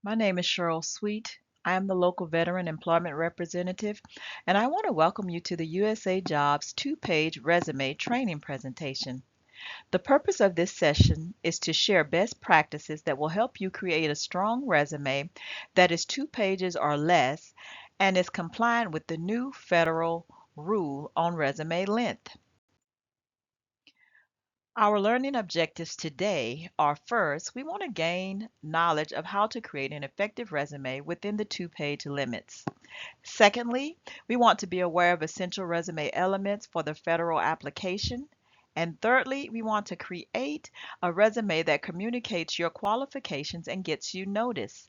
My name is Cheryl Sweet. I am the local veteran employment representative, and I want to welcome you to the USA Jobs two-page resume training presentation. The purpose of this session is to share best practices that will help you create a strong resume that is 2 pages or less and is compliant with the new federal rule on resume length. Our learning objectives today are first, we want to gain knowledge of how to create an effective resume within the 2 page limits. Secondly, we want to be aware of essential resume elements for the federal application. And thirdly, we want to create a resume that communicates your qualifications and gets you noticed.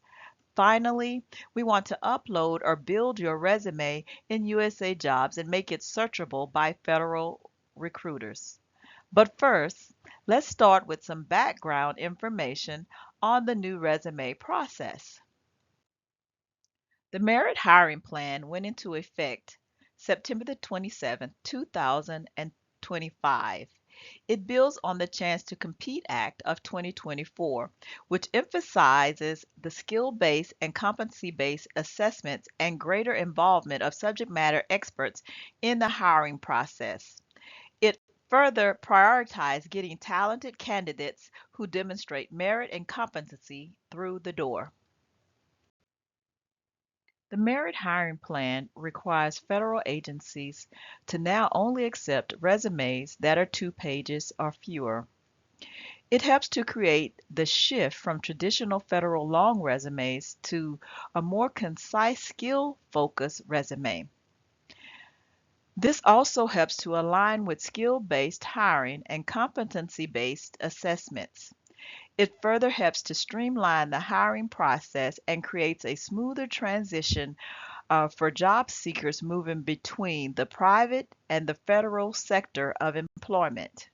Finally, we want to upload or build your resume in USA Jobs and make it searchable by federal recruiters. But first, let's start with some background information on the new resume process. The Merit Hiring Plan went into effect September the 27th, 2025. It builds on the Chance to Compete Act of 2024, which emphasizes the skill-based and competency-based assessments and greater involvement of subject matter experts in the hiring process. It further prioritized getting talented candidates who demonstrate merit and competency through the door. The Merit Hiring Plan requires federal agencies to now only accept resumes that are 2 pages or fewer. It helps to create the shift from traditional federal long resumes to a more concise skill-focused resume. This also helps to align with skill-based hiring and competency-based assessments. It further helps to streamline the hiring process and creates a smoother transition for job seekers moving between the private and the federal sector of employment.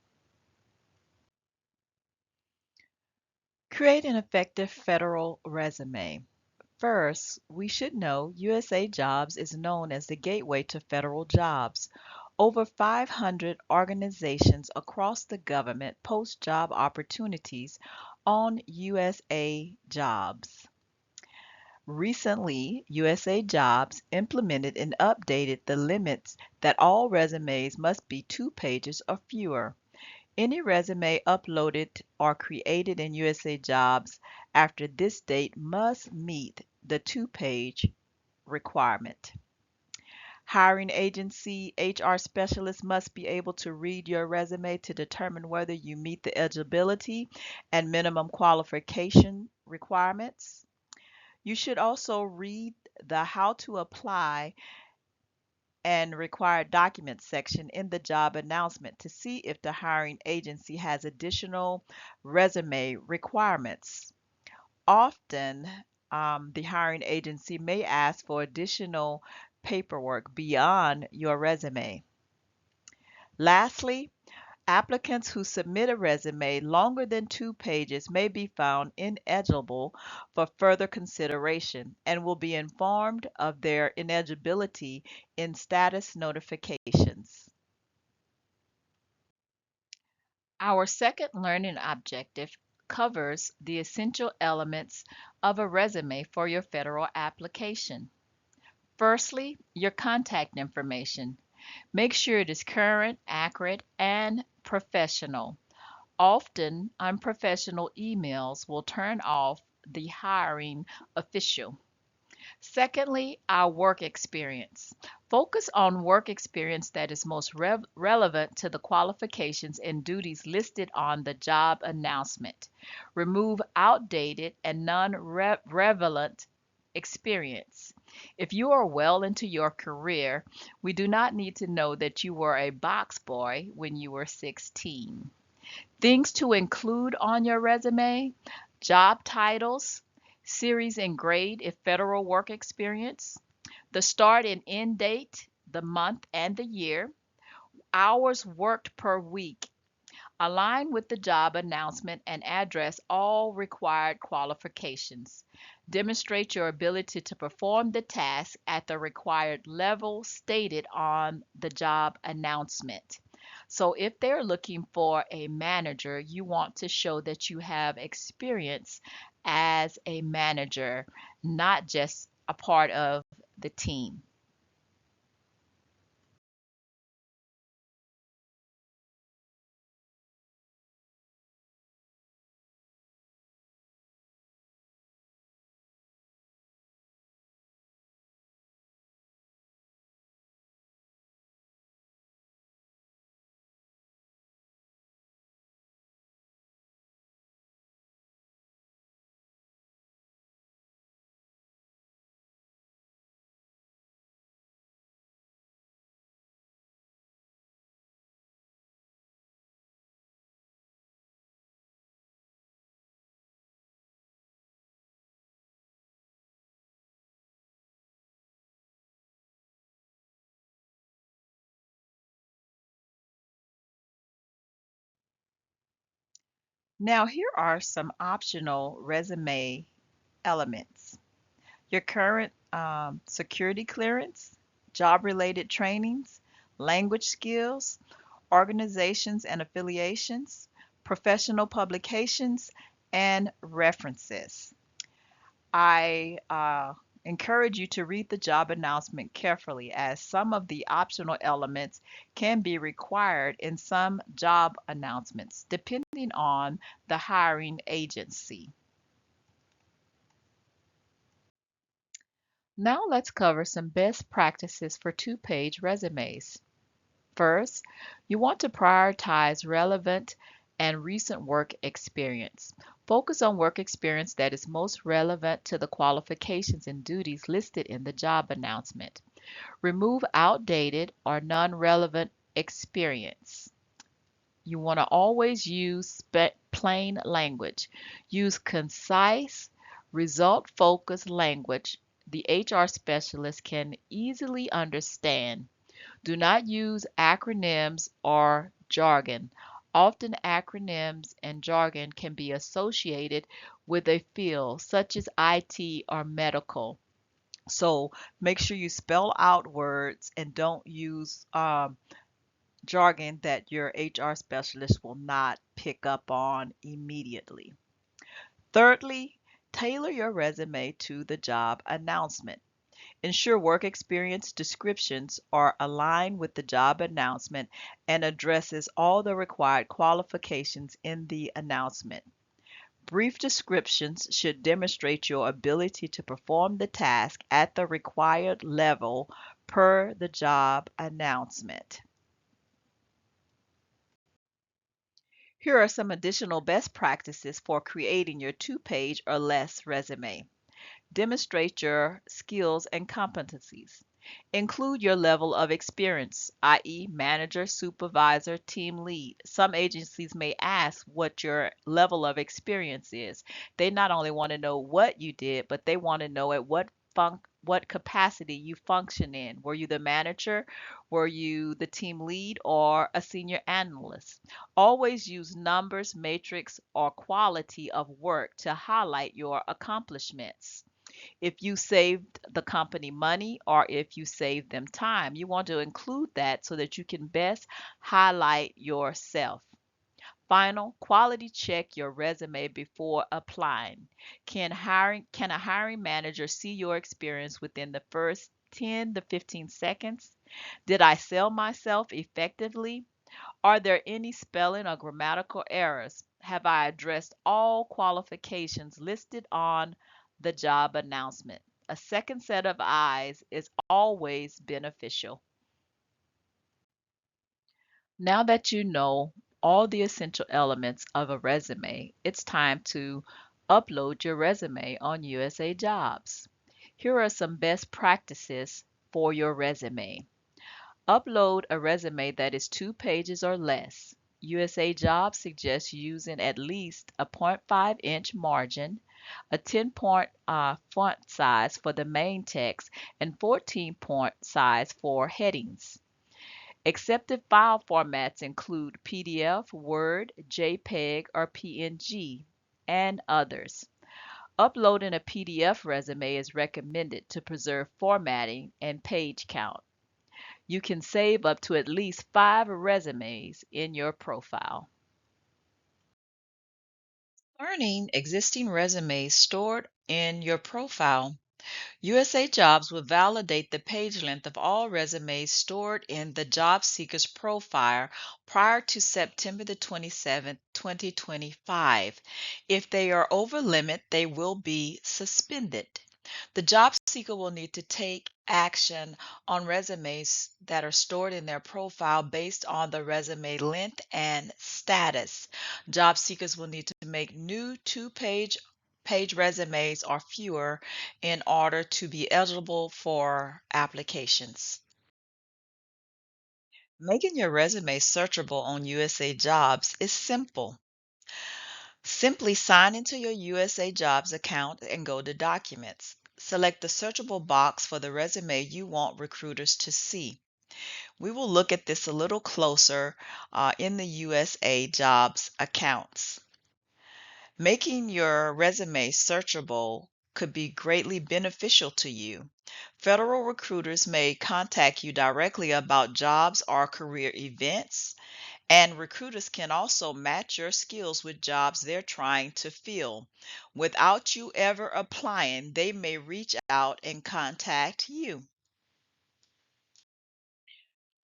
Create an effective federal resume. First, we should know USA Jobs is known as the gateway to federal jobs. Over 500 organizations across the government post job opportunities on USA Jobs. Recently, USA Jobs implemented and updated the limits that all resumes must be 2 pages or fewer. Any resume uploaded or created in USA Jobs after this date must meet the 2 page requirement. Hiring agency HR specialists must be able to read your resume to determine whether you meet the eligibility and minimum qualification requirements. You should also read the How to Apply and Required Documents section in the job announcement to see if the hiring agency has additional resume requirements. Often, the hiring agency may ask for additional paperwork beyond your resume. Lastly, applicants who submit a resume longer than 2 pages may be found ineligible for further consideration and will be informed of their ineligibility in status notifications. Our second learning objective covers the essential elements of a resume for your federal application. Firstly, your contact information. Make sure it is current, accurate, and professional. Often, unprofessional emails will turn off the hiring official. Secondly, our work experience. Focus on work experience that is most relevant to the qualifications and duties listed on the job announcement. Remove outdated and non-relevant experience. If you are well into your career, we do not need to know that you were a box boy when you were 16. Things to include on your resume: job titles, series and grade if federal work experience, the start and end date, the month and the year, hours worked per week. Align with the job announcement and address all required qualifications. Demonstrate your ability to perform the task at the required level stated on the job announcement. So if they're looking for a manager, you want to show that you have experience as a manager, not just a part of the team. Now, here are some optional resume elements: your current security clearance, job related trainings, language skills, organizations and affiliations, professional publications, and references. I encourage you to read the job announcement carefully, as some of the optional elements can be required in some job announcements, depending on the hiring agency. Now let's cover some best practices for two-page resumes. First, you want to prioritize relevant and recent work experience. Focus on work experience that is most relevant to the qualifications and duties listed in the job announcement. Remove outdated or non-relevant experience. You want to always use plain language. Use concise, result-focused language the HR specialist can easily understand. Do not use acronyms or jargon. Often acronyms and jargon can be associated with a field such as IT or medical. So make sure you spell out words and don't use jargon that your HR specialist will not pick up on immediately. Thirdly, tailor your resume to the job announcement. Ensure work experience descriptions are aligned with the job announcement and addresses all the required qualifications in the announcement. Brief descriptions should demonstrate your ability to perform the task at the required level per the job announcement. Here are some additional best practices for creating your two-page or less resume. Demonstrate your skills and competencies. Include your level of experience, i.e., manager, supervisor, team lead. Some agencies may ask what your level of experience is. They not only want to know what you did, but they want to know at what capacity you function in. Were you the manager? Were you the team lead or a senior analyst? Always use numbers, matrix, or quality of work to highlight your accomplishments. If you saved the company money or if you saved them time, you want to include that so that you can best highlight yourself. Final, quality check your resume before applying. Can a hiring manager see your experience within the first 10 to 15 seconds? Did I sell myself effectively? Are there any spelling or grammatical errors? Have I addressed all qualifications listed on the job announcement? A second set of eyes is always beneficial. Now that you know all the essential elements of a resume, it's time to upload your resume on USA Jobs. Here are some best practices for your resume. Upload a resume that is 2 pages or less. USA Jobs suggests using at least a 0.5-inch margin, a 10-point font size for the main text, and 14-point size for headings. Accepted file formats include PDF, Word, JPEG, or PNG, and others. Uploading a PDF resume is recommended to preserve formatting and page count. You can save up to at least 5 resumes in your profile. Learning existing resumes stored in your profile. USA Jobs will validate the page length of all resumes stored in the job seeker's profile prior to September the 27th, 2025. If they are over limit, they will be suspended. The job seeker will need to take action on resumes that are stored in their profile based on the resume length and status. Job seekers will need to make new two page resumes or fewer in order to be eligible for applications. Making your resume searchable on USA Jobs is simple. Simply sign into your USA Jobs account and go to Documents. Select the searchable box for the resume you want recruiters to see. We will look at this a little closer in the USA Jobs accounts. Making your resume searchable could be greatly beneficial to you. Federal recruiters may contact you directly about jobs or career events, and recruiters can also match your skills with jobs they're trying to fill. Without you ever applying, they may reach out and contact you.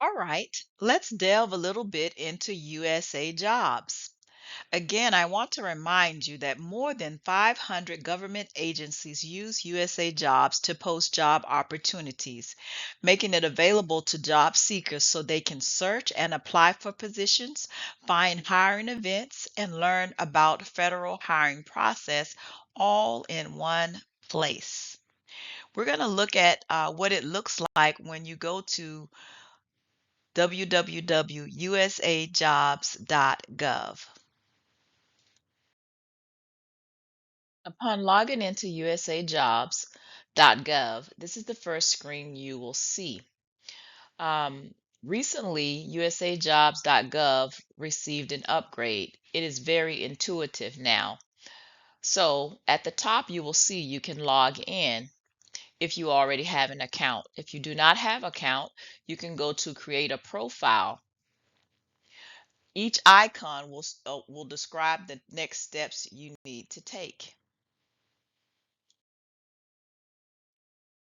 All right, let's delve a little bit into USA Jobs. Again, I want to remind you that more than 500 government agencies use USA Jobs to post job opportunities, making it available to job seekers so they can search and apply for positions, find hiring events, and learn about federal hiring process all in one place. We're going to look at what it looks like when you go to www.usajobs.gov. Upon logging into USAJobs.gov, this is the first screen you will see. Recently, USAJobs.gov received an upgrade. It is very intuitive now. So at the top, you will see you can log in if you already have an account. If you do not have an account, you can go to create a profile. Each icon will describe the next steps you need to take.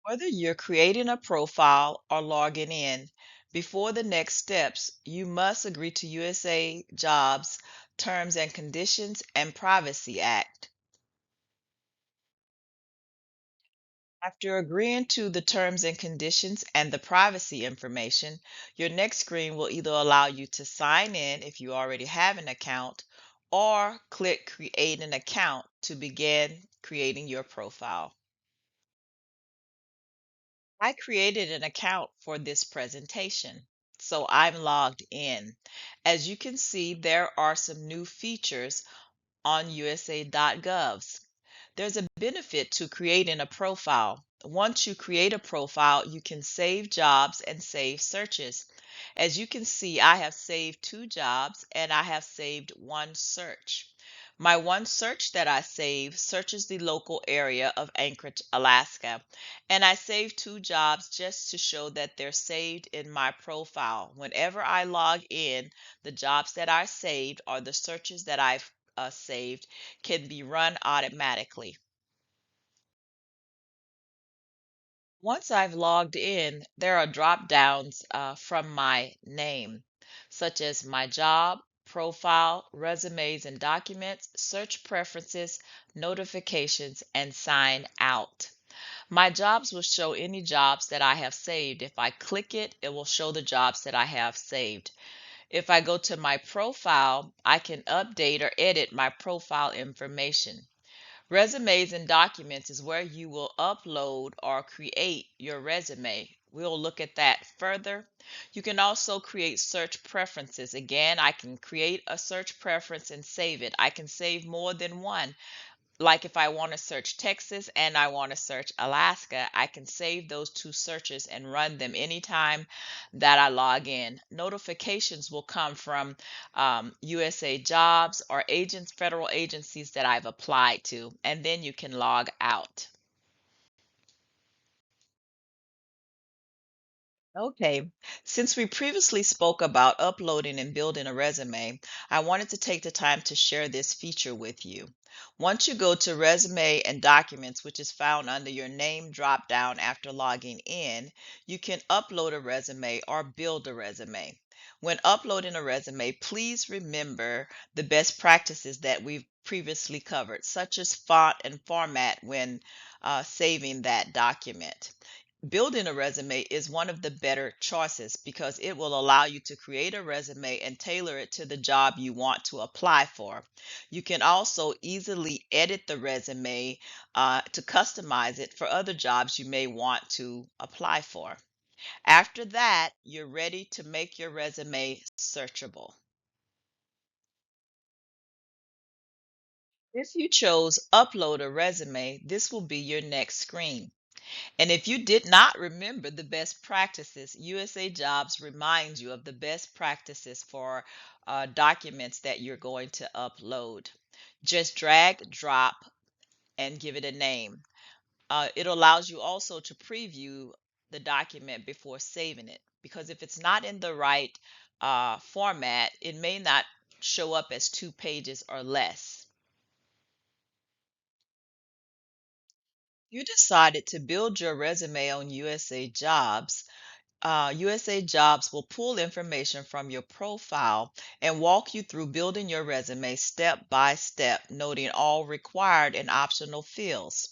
Whether you're creating a profile or logging in, before the next steps, you must agree to USA Jobs Terms and Conditions and Privacy Act. After agreeing to the terms and conditions and the privacy information, your next screen will either allow you to sign in if you already have an account or click Create an Account to begin creating your profile. I created an account for this presentation, so I'm logged in. As you can see, there are some new features on USA.gov. There's a benefit to creating a profile. Once you create a profile, you can save jobs and save searches. As you can see, I have saved 2 jobs and I have saved 1 search. My 1 search that I saved searches the local area of Anchorage, Alaska, and I saved 2 jobs just to show that they're saved in my profile. Whenever I log in, the jobs that I saved or the searches that I've saved can be run automatically. Once I've logged in, there are drop downs from my name, such as my job, profile, resumes and documents, search preferences, notifications, and sign out. My jobs will show any jobs that I have saved. If I click it, it will show the jobs that I have saved. If I go to my profile, I can update or edit my profile information. Resumes and documents is where you will upload or create your resume. We'll look at that further. You can also create search preferences. Again, I can create a search preference and save it. I can save more than one. Like if I want to search Texas and I want to search Alaska, I can save those 2 searches and run them anytime that I log in. Notifications will come from USA Jobs or federal agencies that I've applied to, and then you can log out. Okay, since we previously spoke about uploading and building a resume, I wanted to take the time to share this feature with you. Once you go to Resume and Documents, which is found under your name drop down after logging in, you can upload a resume or build a resume. When uploading a resume, please remember the best practices that we've previously covered, such as font and format when saving that document. Building a resume is one of the better choices because it will allow you to create a resume and tailor it to the job you want to apply for. You can also easily edit the resume to customize it for other jobs you may want to apply for. After that, you're ready to make your resume searchable. If you chose Upload a Resume, this will be your next screen. And if you did not remember the best practices, USA Jobs reminds you of the best practices for documents that you're going to upload. Just drag, drop, and give it a name. It allows you also to preview the document before saving it because if it's not in the right format, it may not show up as 2 pages or less. You decided to build your resume on USA Jobs. USA Jobs will pull information from your profile and walk you through building your resume step by step, noting all required and optional fields.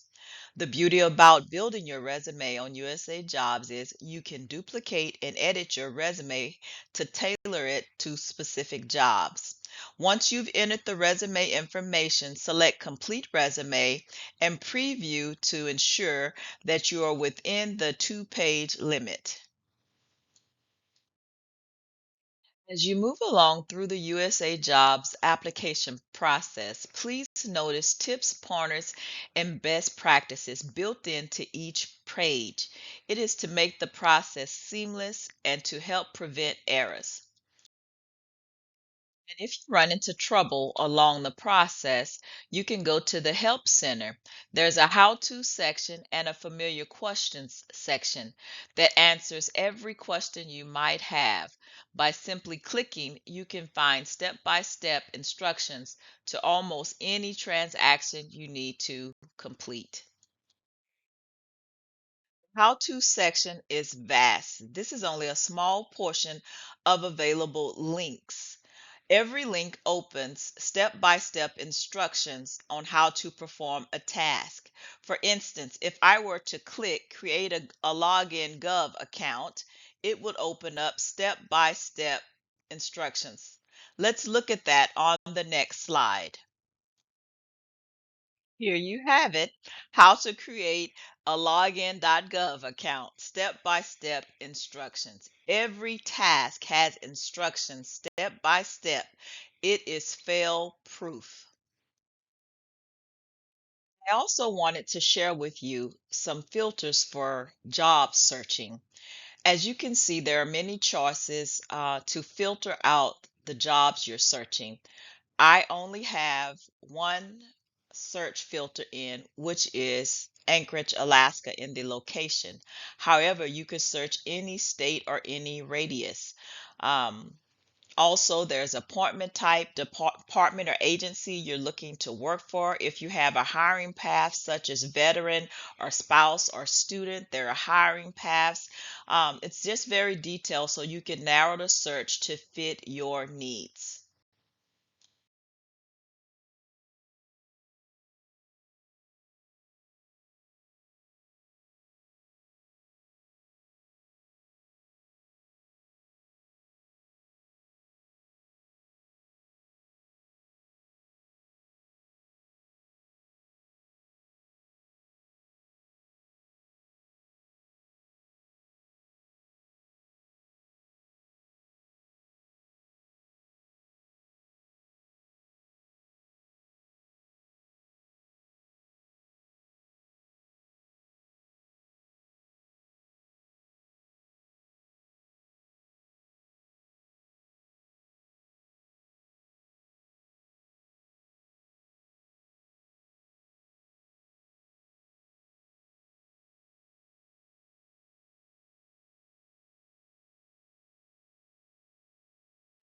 The beauty about building your resume on USA Jobs is you can duplicate and edit your resume to tailor it to specific jobs. Once you've entered the resume information, select Complete Resume and Preview to ensure that you are within the 2 page limit. As you move along through the USA Jobs application process, please notice tips, pointers, and best practices built into each page. It is to make the process seamless and to help prevent errors. And if you run into trouble along the process, you can go to the Help Center. There's a how-to section and a familiar questions section that answers every question you might have. By simply clicking, you can find step-by-step instructions to almost any transaction you need to complete. How-to section is vast. This is only a small portion of available links. Every link opens step-by-step instructions on how to perform a task. For instance, if I were to click Create a Login Gov account, it would open up step-by-step instructions. Let's look at that on the next slide. Here you have it, how to create a login.gov account, step-by-step instructions. Every task has instructions step by step. It is fail proof. I also wanted to share with you some filters for job searching. As you can see, there are many choices to filter out the jobs you're searching. I only have one search filter in, which is Anchorage, Alaska in the location. However, you could search any state or any radius. Um, Also, there's appointment type, department or agency you're looking to work for. If you have a hiring path such as veteran or spouse or student, there are hiring paths. It's just very detailed so you can narrow the search to fit your needs.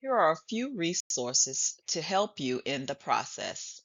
Here are a few resources to help you in the process.